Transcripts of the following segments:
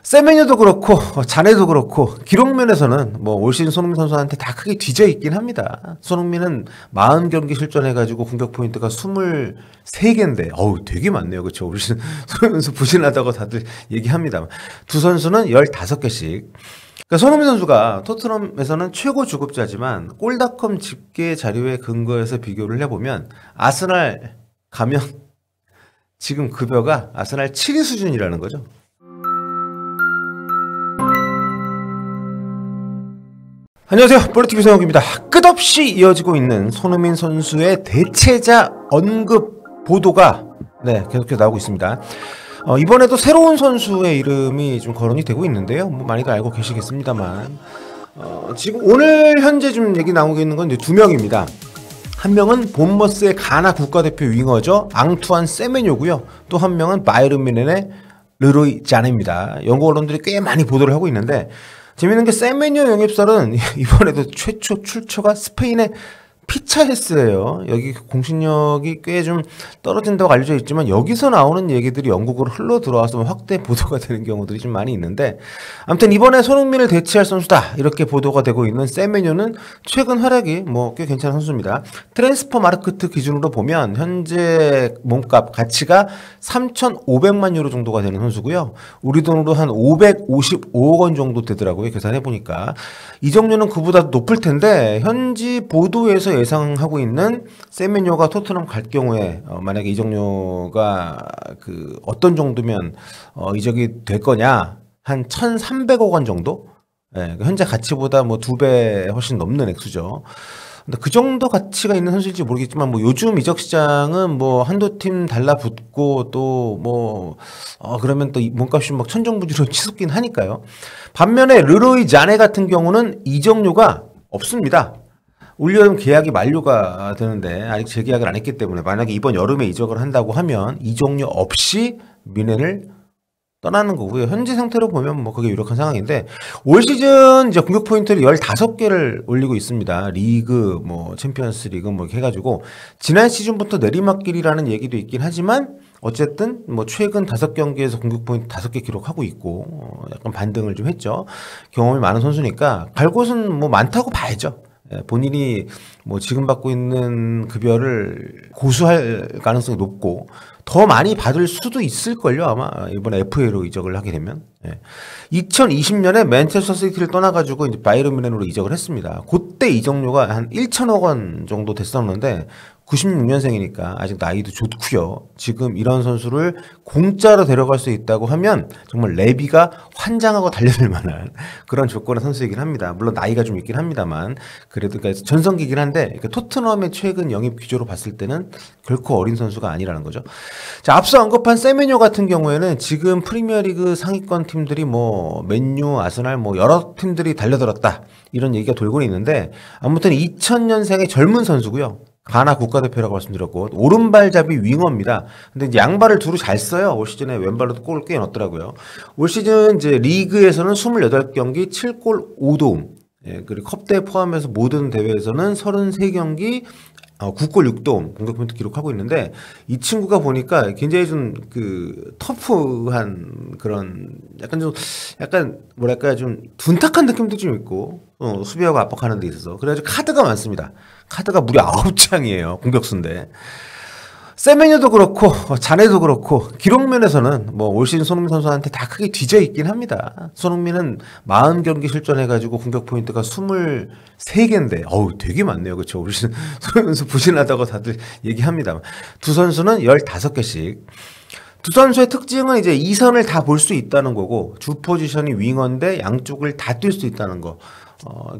세메뉴도 그렇고 자네도 그렇고 기록면에서는 뭐 올 시즌 손흥민 선수한테 다 크게 뒤져 있긴 합니다. 손흥민은 40경기 실전해가지고 공격 포인트가 23개인데 어우 되게 많네요. 그렇죠? 올 시즌 손흥민 선수 부진하다고 다들 얘기합니다. 두 선수는 15개씩. 그러니까 손흥민 선수가 토트넘에서는 최고 주급자지만 골닷컴 집계 자료에 근거해서 비교를 해보면 아스날 가면 지금 급여가 아스날 7위 수준이라는 거죠. 안녕하세요. 볼리티비 성혁입니다. 끝없이 이어지고 있는 손흥민 선수의 대체자 언급 보도가 계속해서 나오고 있습니다. 이번에도 새로운 선수의 이름이 좀 거론이 되고 있는데요. 뭐 많이들 알고 계시겠습니다만 지금 오늘 현재 좀 얘기 나오고 있는 건 이제 두 명입니다. 한 명은 본머스의 가나 국가대표 윙어죠. 앙투안 세메뇨고요. 또 한 명은 바이에른 뮌헨의 르로이 자네입니다. 영국 언론들이 꽤 많이 보도를 하고 있는데 재밌는 게 세메뇨 영입설은 이번에도 최초 출처가 스페인의 피차헤스예요. 여기 공신력이 꽤 좀 떨어진다고 알려져 있지만 여기서 나오는 얘기들이 영국으로 흘러 들어와서 확대 보도가 되는 경우들이 좀 많이 있는데 아무튼 이번에 손흥민을 대체할 선수다 이렇게 보도가 되고 있는 세메뇨는 최근 활약이 뭐 꽤 괜찮은 선수입니다. 트랜스퍼 마르크트 기준으로 보면 현재 몸값 가치가 3,500만 유로 정도가 되는 선수고요. 우리 돈으로 한 555억 원 정도 되더라고요. 계산해 보니까 이적료는 그보다 높을 텐데 현지 보도에서 예상하고 있는 세메뇨가 토트넘 갈 경우에 만약에 이적료가 어떤 정도면 이적이 될 거냐 한 1,300억 원 정도? 현재 가치보다 뭐 2배 훨씬 넘는 액수죠. 근데 그 정도 가치가 있는 선수일지 모르겠지만 뭐 요즘 이적 시장은 뭐 한두 팀 달라붙고 또 뭐 그러면 또 몸값이 막 천정부지로 치솟긴 하니까요. 반면에 르로이 자네 같은 경우는 이적료가 없습니다. 올여름 계약이 만료가 되는데 아직 재계약을 안 했기 때문에 만약에 이번 여름에 이적을 한다고 하면 이적료 없이 뮌헨을 떠나는 거고요. 현재 상태로 보면 뭐 그게 유력한 상황인데 올 시즌 이제 공격 포인트를 15개를 올리고 있습니다. 리그 뭐 챔피언스 리그 뭐 이렇게 해가지고 지난 시즌부터 내리막길이라는 얘기도 있긴 하지만 어쨌든 뭐 최근 5경기에서 공격 포인트 5개 기록하고 있고 약간 반등을 좀 했죠. 경험이 많은 선수니까 갈 곳은 뭐 많다고 봐야죠. 본인이 뭐 지금 받고 있는 급여를 고수할 가능성이 높고 더 많이 받을 수도 있을걸요. 아마 이번에 FA로 이적을 하게 되면 2020년에 맨체스터 시티를 떠나가지고 이제 바이에른 뮌헨으로 이적을 했습니다. 그때 이적료가 한 1,000억 원 정도 됐었는데 96년생이니까 아직 나이도 좋고요. 지금 이런 선수를 공짜로 데려갈 수 있다고 하면 정말 레비가 환장하고 달려들 만한 그런 조건의 선수이긴 합니다. 물론 나이가 좀 있긴 합니다만 그래도 그러니까 전성기긴 한데 토트넘의 최근 영입 기조로 봤을 때는 결코 어린 선수가 아니라는 거죠. 자, 앞서 언급한 세메뇨 같은 경우에는 지금 프리미어리그 상위권 팀들이 뭐 맨유, 아스날 뭐 여러 팀들이 달려들었다 이런 얘기가 돌고 있는데 아무튼 2000년생의 젊은 선수고요. 가나 국가대표라고 말씀드렸고 오른발잡이 윙어입니다. 근데 이제 양발을 두루 잘 써요. 올 시즌에 왼발로도 골을 꽤 넣었더라고요. 올 시즌 이제 리그에서는 28경기 7골 5도움. 그리고 컵대회 포함해서 모든 대회에서는 33경기 9골 6도움 공격 포인트 기록하고 있는데 이 친구가 보니까 굉장히 좀 터프한 그런 약간 뭐랄까 좀 둔탁한 느낌도 좀 있고 수비하고 압박하는 데 있어서 그래가지고 카드가 많습니다. 카드가 무려 9장이에요. 공격수인데 세메뇨도 그렇고 자네도 그렇고 기록면에서는 뭐 올 시즌 손흥민 선수한테 다 크게 뒤져 있긴 합니다. 손흥민은 40경기 실전해가지고 공격 포인트가 23개인데 어우 되게 많네요. 그렇죠? 올 시즌 손흥민 선수 부진하다고 다들 얘기합니다. 두 선수는 15개씩. 두 선수의 특징은 이제 2선을 다 볼 수 있다는 거고 주 포지션이 윙어인데 양쪽을 다 뛸 수 있다는 거.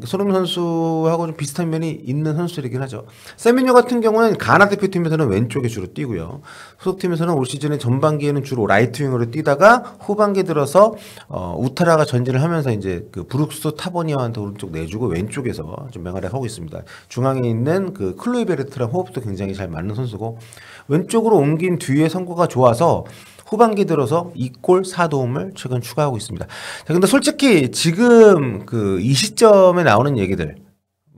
손흥민 선수하고 좀 비슷한 면이 있는 선수들이긴 하죠. 세메뇨 같은 경우는 가나 대표팀에서는 왼쪽에 주로 뛰고요. 소속팀에서는 올 시즌에 전반기에는 주로 라이트 윙으로 뛰다가 후반기 들어서 우타라가 전진을 하면서 이제 브룩스 타버니아한테 오른쪽 내주고 왼쪽에서 좀 맹활약 하고 있습니다. 중앙에 있는 클로이 베르트랑 호흡도 굉장히 잘 맞는 선수고 왼쪽으로 옮긴 뒤에 성과가 좋아서 후반기 들어서 2골 4도움을 최근 추가하고 있습니다. 자, 근데 솔직히 지금 이 시점에 나오는 얘기들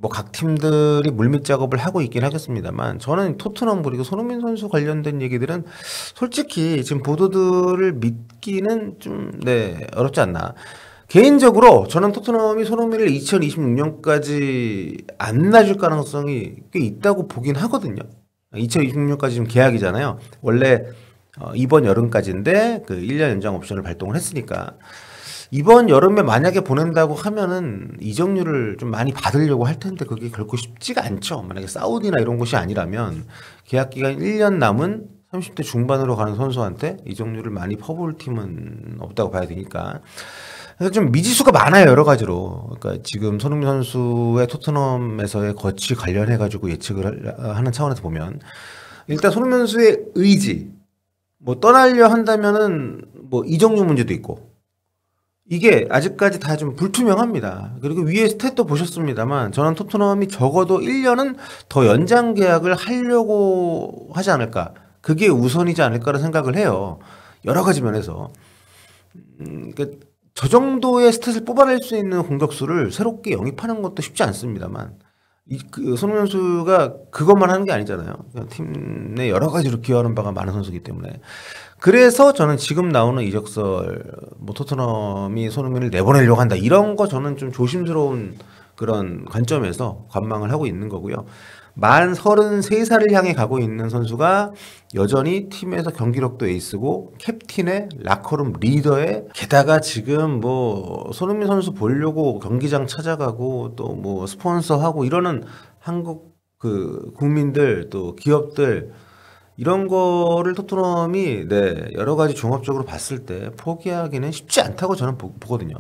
뭐 각 팀들이 물밑 작업을 하고 있긴 하겠습니다만 저는 토트넘 그리고 손흥민 선수 관련된 얘기들은 솔직히 지금 보도들을 믿기는 좀 어렵지 않나. 개인적으로 저는 토트넘이 손흥민을 2026년까지 안 놔줄 가능성이 꽤 있다고 보긴 하거든요. 2026년까지 지금 계약이잖아요. 원래 이번 여름까지인데 그 1년 연장 옵션을 발동을 했으니까 이번 여름에 만약에 보낸다고 하면은 이적료를 좀 많이 받으려고 할 텐데 그게 결코 쉽지가 않죠. 만약에 사우디나 이런 곳이 아니라면 계약 기간 1년 남은 30대 중반으로 가는 선수한테 이적료를 많이 퍼부을 팀은 없다고 봐야 되니까. 그래서 좀 미지수가 많아요, 여러 가지로. 그러니까 지금 손흥민 선수의 토트넘에서의 거치 관련해가지고 예측을 하는 차원에서 보면 일단 손흥민 선수의 의지, 뭐 떠나려 한다면은 뭐 이적료 문제도 있고 이게 아직까지 다 좀 불투명합니다. 그리고 위에 스탯도 보셨습니다만 저는 토트넘이 적어도 1년은 더 연장 계약을 하려고 하지 않을까. 그게 우선이지 않을까라는 생각을 해요. 여러 가지 면에서. 그러니까 저 정도의 스탯을 뽑아낼 수 있는 공격수를 새롭게 영입하는 것도 쉽지 않습니다만 그 손흥민 선수가 그것만 하는 게 아니잖아요. 팀 내 여러 가지로 기여하는 바가 많은 선수이기 때문에 그래서 저는 지금 나오는 이적설 뭐 토트넘이 손흥민을 내보내려고 한다 이런 거 저는 좀 조심스러운 그런 관점에서 관망을 하고 있는 거고요. 만 33살을 향해 가고 있는 선수가 여전히 팀에서 경기력도 에이스고 캡틴의 라커룸 리더에 게다가 지금 뭐 손흥민 선수 보려고 경기장 찾아가고 또 뭐 스폰서하고 이러는 한국 그 국민들 또 기업들 이런 거를 토트넘이 여러 가지 종합적으로 봤을 때 포기하기는 쉽지 않다고 저는 보거든요.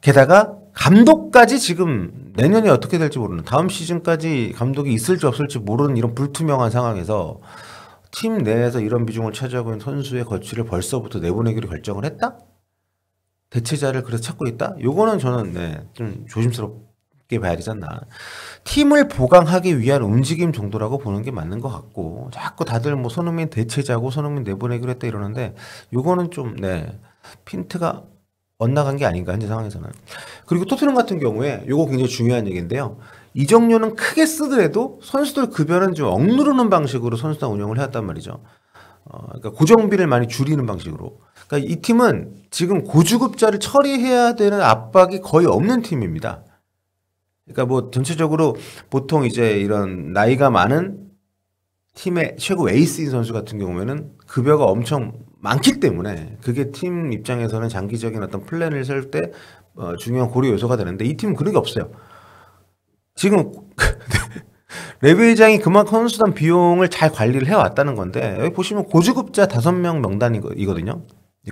게다가 감독까지 지금 내년에 어떻게 될지 모르는 다음 시즌까지 감독이 있을지 없을지 모르는 이런 불투명한 상황에서 팀 내에서 이런 비중을 차지하고 있는 선수의 거취를 벌써부터 내보내기로 결정을 했다? 대체자를 그래서 찾고 있다? 요거는 저는 좀 조심스럽게 봐야 되지 않나. 팀을 보강하기 위한 움직임 정도라고 보는 게 맞는 것 같고 자꾸 다들 뭐 손흥민 대체자고 손흥민 내보내기로 했다 이러는데 요거는 좀 핀트가 엇나간 게 아닌가 현재 상황에서는. 그리고 토트넘 같은 경우에 요거 굉장히 중요한 얘기인데요. 이적료는 크게 쓰더라도 선수들 급여는 좀 억누르는 방식으로 선수단 운영을 해왔단 말이죠. 그러니까 고정비를 많이 줄이는 방식으로. 그러니까 이 팀은 지금 고주급자를 처리해야 되는 압박이 거의 없는 팀입니다. 그러니까 뭐 전체적으로 보통 이제 이런 나이가 많은 팀의 최고 에이스인 선수 같은 경우에는 급여가 엄청 많기 때문에 그게 팀 입장에서는 장기적인 어떤 플랜을 세울 때 중요한 고려 요소가 되는데 이 팀은 그런 게 없어요. 지금 레비 회장이 그만큼 선수단 비용을 잘 관리를 해왔다는 건데 여기 보시면 고주급자 5명 명단이거든요.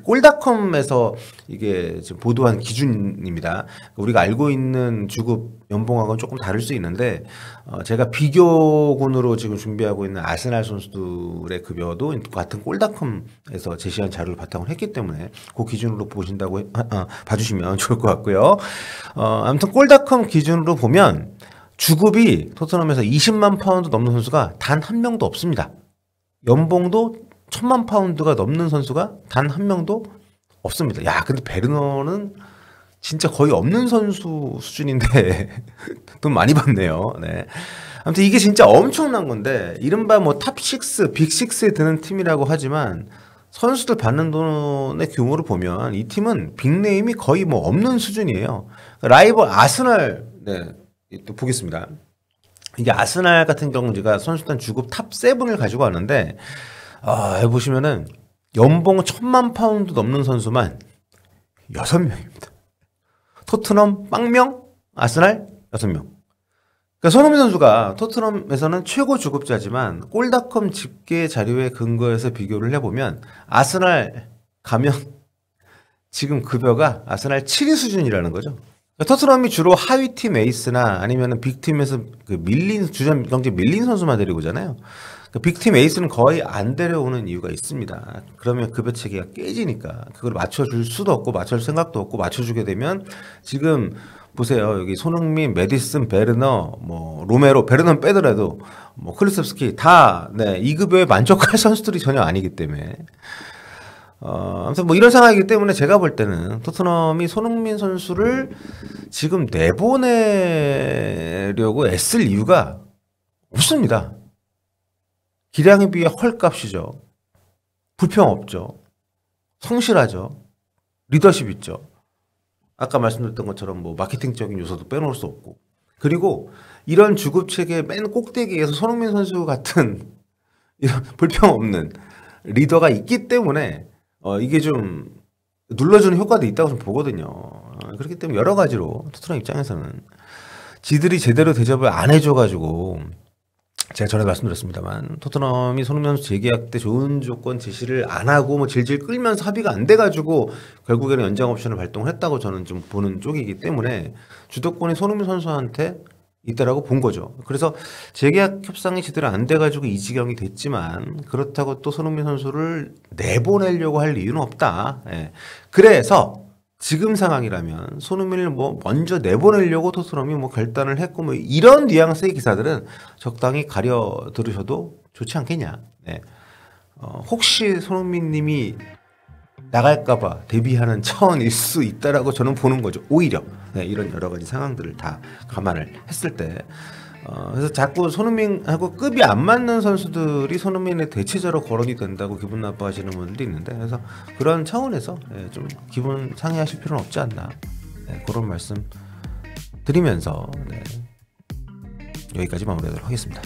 꼴닷컴에서 이게 지금 보도한 기준입니다. 우리가 알고 있는 주급 연봉하고는 조금 다를 수 있는데 제가 비교군으로 지금 준비하고 있는 아스날 선수들의 급여도 같은 꼴닷컴에서 제시한 자료를 바탕으로 했기 때문에 그 기준으로 보신다고 봐주시면 좋을 것 같고요. 아무튼 꼴닷컴 기준으로 보면 주급이 토트넘에서 20만 파운드 넘는 선수가 단 한 명도 없습니다. 연봉도 1000만 파운드가 넘는 선수가 단 한 명도 없습니다. 야, 근데 베르너는 진짜 거의 없는 선수 수준인데 돈 많이 받네요. 아무튼 이게 진짜 엄청난 건데 이른바 뭐 탑6, 빅6에 드는 팀이라고 하지만 선수들 받는 돈의 규모를 보면 이 팀은 빅네임이 거의 뭐 없는 수준이에요. 라이벌 아스날 또 보겠습니다. 이게 아스날 같은 경우가 선수단 주급 탑7을 가지고 왔는데 해보시면은 연봉 1000만 파운드 넘는 선수만 6명입니다. 토트넘 빵명, 아스날 6명. 그러니까 손흥민 선수가 토트넘에서는 최고 주급자지만 꼴닷컴 집계 자료에 근거해서 비교를 해보면 아스날 가면 지금 급여가 아스날 7위 수준이라는 거죠. 그러니까 토트넘이 주로 하위팀 에이스나 아니면 빅팀에서 그 주전 경기 밀린 선수만 데리고 오잖아요. 빅팀 에이스는 거의 안 데려오는 이유가 있습니다. 그러면 급여 체계가 깨지니까 그걸 맞춰줄 수도 없고 맞춰줄 생각도 없고 맞춰주게 되면 지금 보세요. 여기 손흥민, 메디슨, 베르너, 뭐 로메로, 베르너는 빼더라도 뭐 클루셉스키 다 이 급여에 만족할 선수들이 전혀 아니기 때문에 아무튼 뭐 이런 상황이기 때문에 제가 볼 때는 토트넘이 손흥민 선수를 지금 내보내려고 애쓸 이유가 없습니다. 기량에 비해 헐값이죠. 불평 없죠. 성실하죠. 리더십 있죠. 아까 말씀드렸던 것처럼 뭐 마케팅적인 요소도 빼놓을 수 없고. 그리고 이런 주급 체계 맨 꼭대기에서 손흥민 선수 같은 이런 불평 없는 리더가 있기 때문에 이게 좀 눌러주는 효과도 있다고 좀 보거든요. 그렇기 때문에 여러 가지로 토트넘 입장에서는 지들이 제대로 대접을 안 해줘가지고 제가 전에 말씀드렸습니다만 토트넘이 손흥민 선수 재계약 때 좋은 조건 제시를 안 하고 뭐 질질 끌면서 합의가 안 돼가지고 결국에는 연장 옵션을 발동을 했다고 저는 좀 보는 쪽이기 때문에 주도권이 손흥민 선수한테 있다라고 본 거죠. 그래서 재계약 협상이 제대로 안 돼가지고 이 지경이 됐지만 그렇다고 또 손흥민 선수를 내보내려고 할 이유는 없다. 예. 그래서 지금 상황이라면 손흥민을 뭐 먼저 내보내려고 토트넘이 뭐 결단을 했고 뭐 이런 뉘앙스의 기사들은 적당히 가려 들으셔도 좋지 않겠냐. 네. 혹시 손흥민님이 나갈까봐 대비하는 차원일 수 있다라고 저는 보는 거죠. 오히려 네, 이런 여러 가지 상황들을 다 감안을 했을 때. 그래서 자꾸 손흥민하고 급이 안 맞는 선수들이 손흥민의 대체자로 거론이 된다고 기분 나빠하시는 분들이 있는데 그래서 그런 차원에서 좀 기분 상해하실 필요는 없지 않나 그런 말씀 드리면서 여기까지 마무리하도록 하겠습니다.